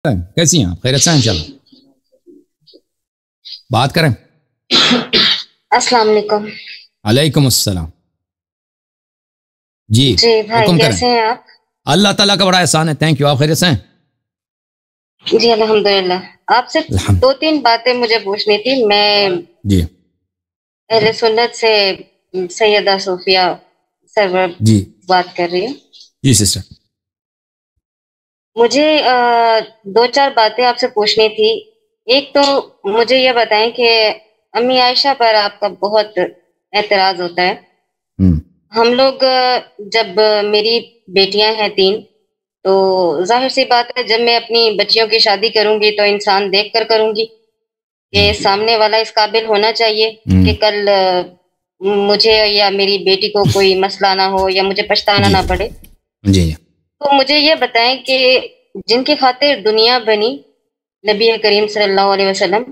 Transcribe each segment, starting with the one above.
کیسی ہیں آپ؟ خیریت سے ہیں انشاءاللہ؟ بات کریں. السلام علیکم. علیکم السلام. جی بھائی حکم کریں. کیسے ہیں آپ؟ اللہ تعالیٰ کا بڑا احسان ہے. Thank you. آپ خیریت سے ہیں؟ جی الحمدللہ. آپ سے 2-3 باتیں مجھے پوچھنی تھی. میں جی اہل سنت سے سیدہ صوفیہ سرور جی بات کر رہی ہوں. جی سسٹر. مجھے 2-4 باتیں آپ سے پوچھنی تھی. ایک تو مجھے یہ بتائیں کہ امی عائشہ پر آپ کا بہت اعتراض ہوتا ہے. ہم لوگ جب میری بیٹیاں ہیں 3 تو ظاہر سی بات ہے جب میں اپنی بچیوں کی شادی کروں گی تو انسان دیکھ کر کروں گی کہ سامنے والا اس قابل ہونا چاہیے کہ کل مجھے یا میری بیٹی کو کوئی مسئلہ نہ ہو یا مجھے پچھتانا نہ پڑے. جی تو مجھے یہ بتائیں کہ جن کی خاطر دنیا بنی نبی کریم صلی اللہ علیہ وسلم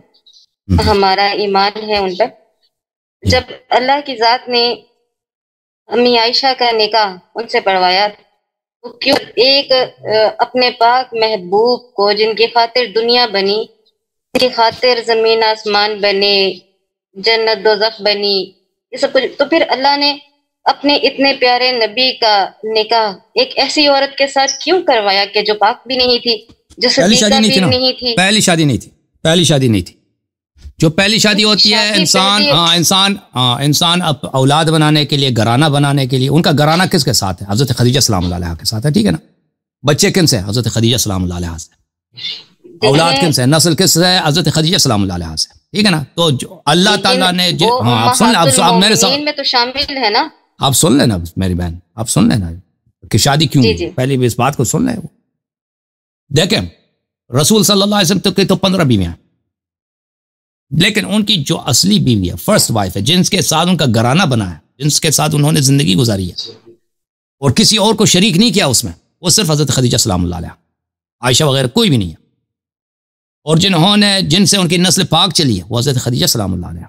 ہمارا ایمان ہے ان پر. جب اللہ کی ذات نے امی عائشہ کا نکاح ان سے پڑھوایا تو کیوں ایک اپنے پاک محبوب کو جن کی خاطر دنیا بنی، جن کی خاطر زمین آسمان بنے، جنت دوزخ بنی، یہ سب کچھ، تو پھر اللہ نے اپنے اتنے پیارے نبی کا نکاح ایک ایسی عورت کے ساتھ کیوں کروایا کہ جو پاک بھی نہیں تھی، جو صدیقہ بھی نہیں تھی؟ پہلی شادی نہیں تھی. جو پہلی شادی ہوتی ہے انسان اولاد بنانے کے لیے، گھرانہ بنانے کے لیے. ان کا گھرانہ کس کے ساتھ ہے؟ حضرت خدیجہ سلام اللہ علیہا کے ساتھ ہے. ٹھیک ہے نا. بچے کن سے؟ حضرت خدیجہ سلام اللہ علیہا سے. اولاد کن سے؟ نسل کس سے؟ حضرت خدیجہ سلام اللہ علیہا سے. ٹھیک ہے نا. تو اللہ تعالیٰ نے آپ سن لیں، آپ میرے ساتھ میں تو شامل ہے نا. آپ سن لینا میری بہن، آپ سن لینا کہ شادی کیوں پہلے بھی اس بات کو سن لیں. دیکھیں رسول صلی اللہ علیہ وسلم تو 15 بیویاں، لیکن ان کی جو اصلی بیوی ہے، فرسٹ وائف ہے، جن کے ساتھ ان کا گھرانہ بنا ہے، جن کے ساتھ انہوں نے زندگی گزاری ہے اور کسی اور کو شریک نہیں کیا اس میں، وہ صرف حضرت خدیجہ سلام اللہ علیہا. عائشہ وغیرہ کوئی بھی نہیں ہے. اور جن سے ان کی نسل پاک چلی ہے وہ حضرت خدیجہ سلام اللہ علیہا.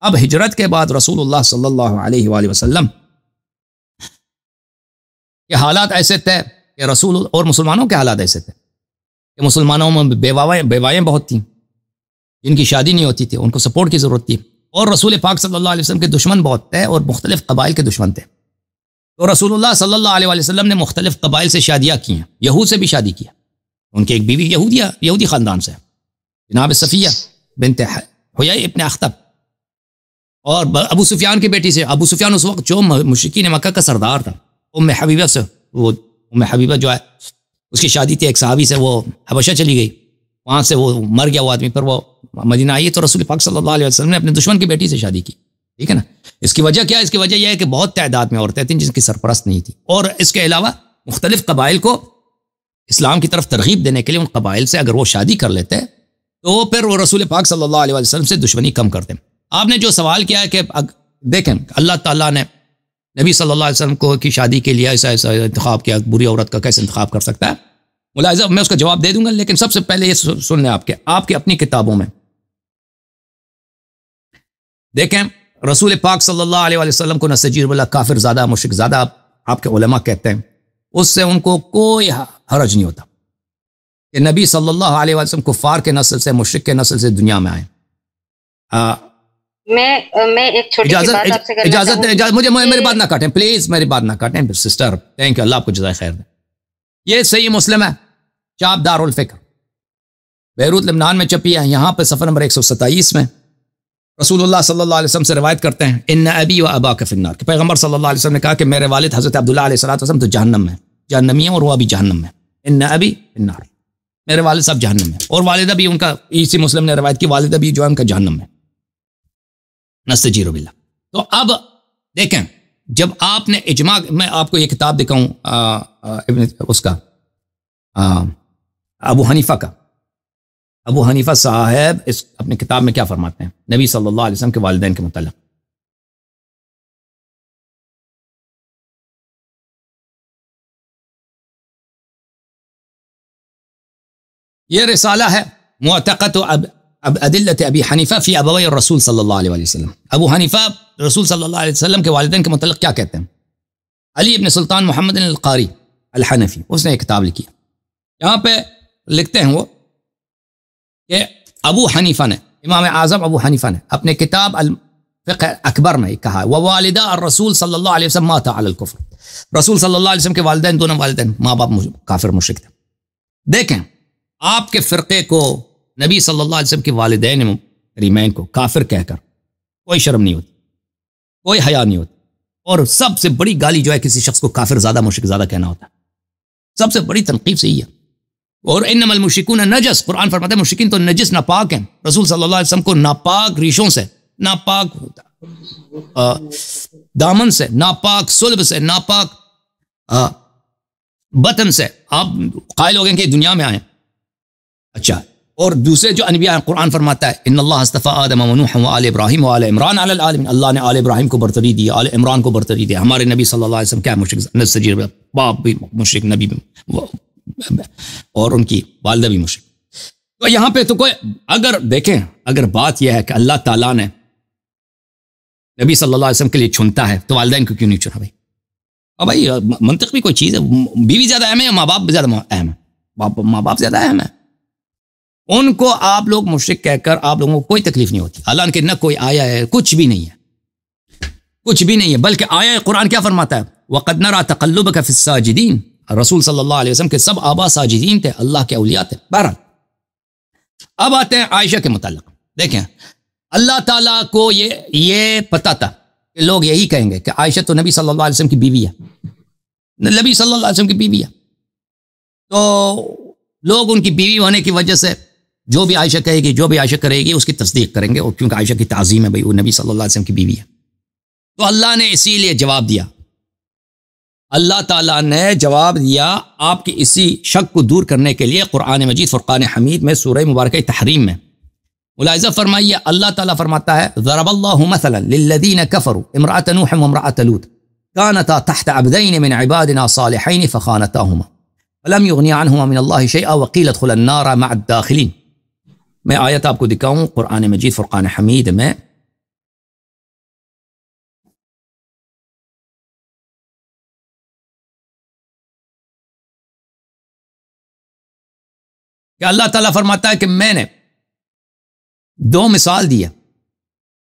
اب ہجرت کے بعد رسول اللہ صلی اللہ علیہ وآلہ وسلم کے حالات ایسے تھے کہ رسول اور مسلمانوں کے حالات ایسے تھے کہ مسلمانوں میں بیوائیں بہت تھیں جن کی شادی نہیں ہوتی تھی، ان کو سپورٹ کی ضرورت تھی. اور رسول پاک صلی اللہ علیہ وسلم کے دشمن بہت تھے اور مختلف قبائل کے دشمن تھے. تو رسول اللہ صلی اللہ علیہ وسلم نے مختلف قبائل سے شادیاں کی ہیں. یہود سے بھی شادی کیا. ان کی ایک بیوی یہودی خاندان سے جناب صفیہ بنت حیی ابن اخطب، اور ابو سفیان کی بیٹی سے. ابو سفیان اس وقت جو مشرکین مکہ کا سردار تھا. ام حبیبہ سے، وہ ام حبیبہ جو ہے اس کی شادی تھی ایک صحابی سے، وہ حبشہ چلی گئی، وہاں سے وہ مر گیا وہ آدمی، پھر وہ مدینہ آئی تو رسول پاک صلی اللہ علیہ وسلم نے اپنے دشمن کی بیٹی سے شادی کی. ٹھیک ہے نا. اس کی وجہ کیا ہے؟ اس کی وجہ یہ ہے کہ بہت تعداد میں عورتیں تھیں جن کی سرپرست نہیں تھی. اور اس کے علاوہ مختلف قبائل کو اسلام کی طرف ترغیب دینے کے لیے ان قبائل سے اگر وہ شادی کر لیتے تو پھر وہ رسول پاک صلی اللہ علیہ وسلم سے دشمنی کم کرتے. آپ نے جو سوال کیا ہے کہ دیکھیں اللہ تعالیٰ نے نبی صلی اللہ علیہ وسلم کو کی شادی کے لیے ایسا انتخاب کیا، بری عورت کا کیسے انتخاب کر سکتا ہے؟ ملاحظہ میں اس کا جواب دے دوں گا، لیکن سب سے پہلے یہ سن لیں آپ کی اپنی کتابوں میں دیکھیں رسول پاک صلی اللہ علیہ وسلم کو نسجیر اللہ کافر زادہ مشرک زادہ آپ کے علماء کہتے ہیں. اس سے ان کو کوئی حرج نہیں ہوتا کہ نبی صلی اللہ علیہ وسلم کفار کے نسل سے، مشرک کے نسل سے دنیا میں آئیں. میں ایک چھوٹی سی بات آپ سے کرنا چاہوں گی. اجازت مجھے میری بات نہ کاٹیں پلیز، میری بات نہ کاٹیں سسٹر. تھینک یو، اللہ آپ کو جزائے خیر دے. یہ صحیح مسلم ہے، چاپ دار الفکر، بیروت لبنان میں چھپی ہے. یہاں پہ صفحہ نمبر 127 میں رسول اللہ صلی اللہ علیہ وسلم سے روایت کرتے ہیں ان ابی و اباک فی النار، کہ پیغمبر صلی اللہ علیہ وسلم نے کہا کہ میرے والد حضرت عبداللہ علیہ السلام تو جہنم میں، جہنمی ہیں اور وہ ابھی جہنم میں. ان ابی فی النار، میرے والد صاحب جہنم میں، اور والدہ بھی ان کا، اسی مسلم نے روایت کی والدہ بھی جو ہے ان کا جہنم میں، نستجیر باللہ. تو اب دیکھیں جب آپ نے اجماع، میں آپ کو یہ کتاب دکھاؤں اس کا ابو حنیفہ صاحب اس اپنی کتاب میں کیا فرماتے ہیں نبی صلی اللہ علیہ وسلم کے والدین کے متعلق. یہ رسالہ ہے معتقد ادلت ابی حنیفہ فی ابوی الرسول صلی اللہ علیہ وسلم. ابو حنیفہ رسول صلی اللہ علیہ وسلم کے والدین کے متعلق کیا کہتے ہیں؟ علی ابن سلطان محمد القاری الحنفی، اس نے ایک کتاب لکھی. یہاں پہ لکھتے ہیں وہ کہ ابو حنیفہ نے، امام اعظم ابو حنیفہ نے اپنے کتاب الفقہ اکبر میں کہا ہے ووالدہ الرسول صلی اللہ علیہ وسلم مات علی الکفر، رسول صلی اللہ علیہ وسلم کے والدین، دونوں والدین ماں باپ کافر مشرک تھے۔ دیکھیں آپ کے فرقے کو نبی صلی اللہ علیہ وسلم کے والدین کریمین کو کافر کہہ کر کوئی شرم نہیں ہوتی، کوئی حیا نہیں ہوتی، اور سب سے بڑی گالی جو ہے کسی شخص کو کافر زیادہ مشرک زیادہ کہنا ہوتا ہے، سب سے بڑی تنقیب سے ہی ہے۔ اور انما المشرکون نجس، قرآن فرماتا ہے مشرکین تو نجس ناپاک ہیں، رسول صلی اللہ علیہ وسلم کو ناپاک ریشوں سے، ناپاک دامن سے، ناپاک صلب سے، ناپاک بطن سے آپ قائل ہو گئے کہ دنیا میں آئیں۔ اچھا، اور دوسرے جو انبیاء ہیں قرآن فرماتا ہے ان اللہ اصطفى آدم ونوح وآل ابراہیم وآل عمران علی العالمین، اللہ نے آل ابراہیم کو برتری دی، آل عمران کو برتری دی۔ ہمارے نبی صلی اللہ علیہ وسلم کیا مشرک، نسجیر باپ بھی مشرک، نبی بھی، اور ان کی والدہ بھی مشرک۔ تو یہاں پہ تو کوئی اگر دیکھیں، اگر بات یہ ہے کہ اللہ تعالیٰ نے نبی صلی اللہ علیہ وسلم کے لیے چنتا ہے تو والدین کو کیوں نہیں چنا بھائی؟ اور بھائی منطق بھی کوئی چیز ہے، بیوی زیادہ اہم ہے یا ماں باپ زیادہ اہم ہے؟ ماں باپ زیادہ اہم ہے۔ ان کو آپ لوگ مشرک کہہ کر آپ لوگوں کو کوئی تکلیف نہیں ہوتی، اللہ کے نہ کوئی آیا ہے، کچھ بھی نہیں ہے، کچھ بھی نہیں ہے، بلکہ آیا قرآن کیا فرماتا ہے وَقَدْ نَرَى تَقَلُّبَكَ فِي السَّاجِدِينَ، رسول صلی اللہ علیہ وسلم کے سب آبا ساجدین تھے، اللہ کے اولیاء تھے۔ بہرحال اب آتے ہیں عائشہ کے متعلق۔ دیکھیں اللہ تعالیٰ کو یہ پتا تھا کہ لوگ یہی کہیں گے کہ عائشہ تو نبی صلی اللہ علیہ وسلم کی بیوی ہے، نبی صلی اللہ علیہ وسلم کی بیوی ہے، تو لوگ ان کی بیوی ہونے کی وجہ سے جو بھی عائشہ کہے گی، جو بھی عائشہ کرے گی اس کی تصدیق کریں گے، اور کیونکہ عائشہ کی تعظیم ہے بھائی، وہ نبی صلی اللہ علیہ وسلم کی بیوی ہے۔ تو اللہ نے اسی لیے جواب دیا، اللہ تعالیٰ نے جواب دیا آپ کی اسی شک کو دور کرنے کے لیے قرآن مجید فرقان حمید میں سورہ مبارکہ تحریم میں ملاحظہ فرمائیے، اللہ تعالیٰ فرماتا ہے ضرب اللہ مثلا للذین کفروا امرأة نوح وامرأة لوط كانتا تحت عبدین من عبادنا صالحین فخانتاهما فلم یغنی عنہما من اللہ شیئا وقیل ادخلا النار مع الداخلین۔ میں آیت آپ کو دکھاؤں قرآن مجید فرقان حمید میں، کہ اللہ تعالیٰ فرماتا ہے کہ میں نے دو مثال دیا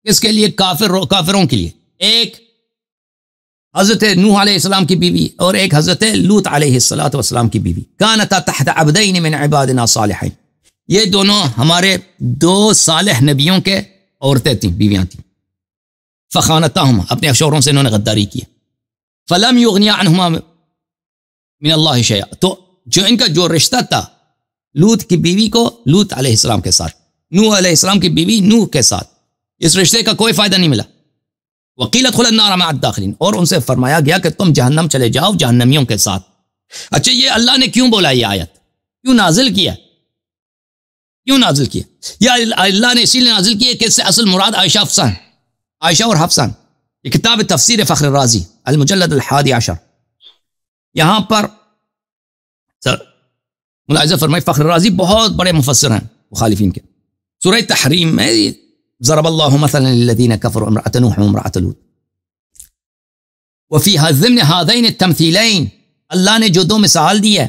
اس کے لیے کافروں کے لیے، ایک حضرت نوح علیہ السلام کی بیوی اور ایک حضرت لوط علیہ السلام کی بیوی، کانتا تحت عبدین من عبادنا صالحین، یہ دونوں ہمارے دو صالح نبیوں کے عورتیں تھیں، بیویاں تھیں، فخانتاہما اپنے شوہروں سے انہوں نے غداری کی، فلم یغنی عنہما من اللہ شیئا، تو جو ان کا جو رشتہ تھا لوط کی بیوی کو لوط علیہ السلام کے ساتھ، نوح علیہ السلام کی بیوی نوح کے ساتھ، اس رشتے کا کوئی فائدہ نہیں ملا۔ وقیل ادخلا النار مع الداخلین، اور ان سے فرمایا گیا کہ تم جہنم چلے جاؤ جہنمیوں کے ساتھ۔ اچھا یہ اللہ نے کیوں بولا، یہ آیت کیوں نازل کیا، کیوں نازل کیا؟ یا اللہ نے اسی لیے نازل کیا کہ اس سے اصل مراد عائشہ حفصہ ہیں، عائشہ اور حفصہ۔ یہ کتاب تفسیر فخر الرازی المجلد 11، یہاں پر ملاحظہ فرمائے فخر الرازی بہت بڑے مفسر ہیں مخالفین کے، سورہ تحریم میں ضرب اللہ مثلا للذین کفروا امرأة نوح وامرأة لوط وفی ضمن هذین التمثیلین، اللہ نے جو دو مثال دی ہے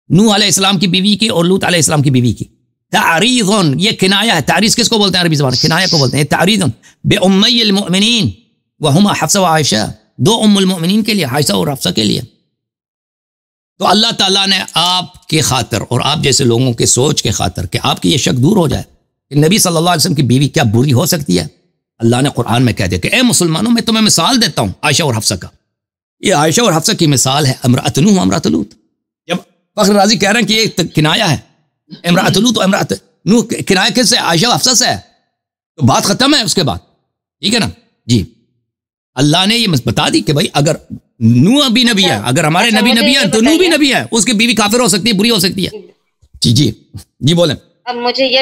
نوح علیہ السلام کی بیوی کی اور لوط علیہ السلام کی بیوی کی، تعریض، یہ کنایہ ہے، تعریض کس کو بولتے ہیں عربی زبان، کنایہ کو بولتے ہیں، تعریض بامی المؤمنین وہما حفصہ و عائشہ، دو ام المؤمنین کے لیے، عائشہ اور حفصہ کے لیے۔ تو اللہ تعالیٰ نے آپ کے خاطر اور آپ جیسے لوگوں کے سوچ کے خاطر کہ آپ کی یہ شک دور ہو جائے کہ نبی صلی اللہ علیہ وسلم کی بیوی کیا بری ہو سکتی ہے، اللہ نے قرآن میں کہہ دیا کہ اے مسلمانوں میں تمہیں مثال دیتا ہوں عائشہ اور حفصہ کا، یہ عائشہ اور حفصہ کی مثال ہے امرأۃ نوح و امرأۃ لوط۔ جب فخر رازی کہہ رہے ہیں کہ یہ کنایہ ہے امرأۃ لوط و امرأۃ نوح، کنایہ کس سے، عائشہ و حفصہ سے ہے، تو بات ختم ہے اس کے بعد، ٹھیک ہے نا جی۔ اللہ نے یہ بتا دی کہ بھائی اگر نوح بھی نبی ہے، اگر ہمارے نبی نبی ہے تو نوح بھی نبی ہے، اس کی بیوی کافر ہو سکتی ہے، بری ہو سکتی ہے۔ جی جی جی بولیں۔ اب مجھے یہ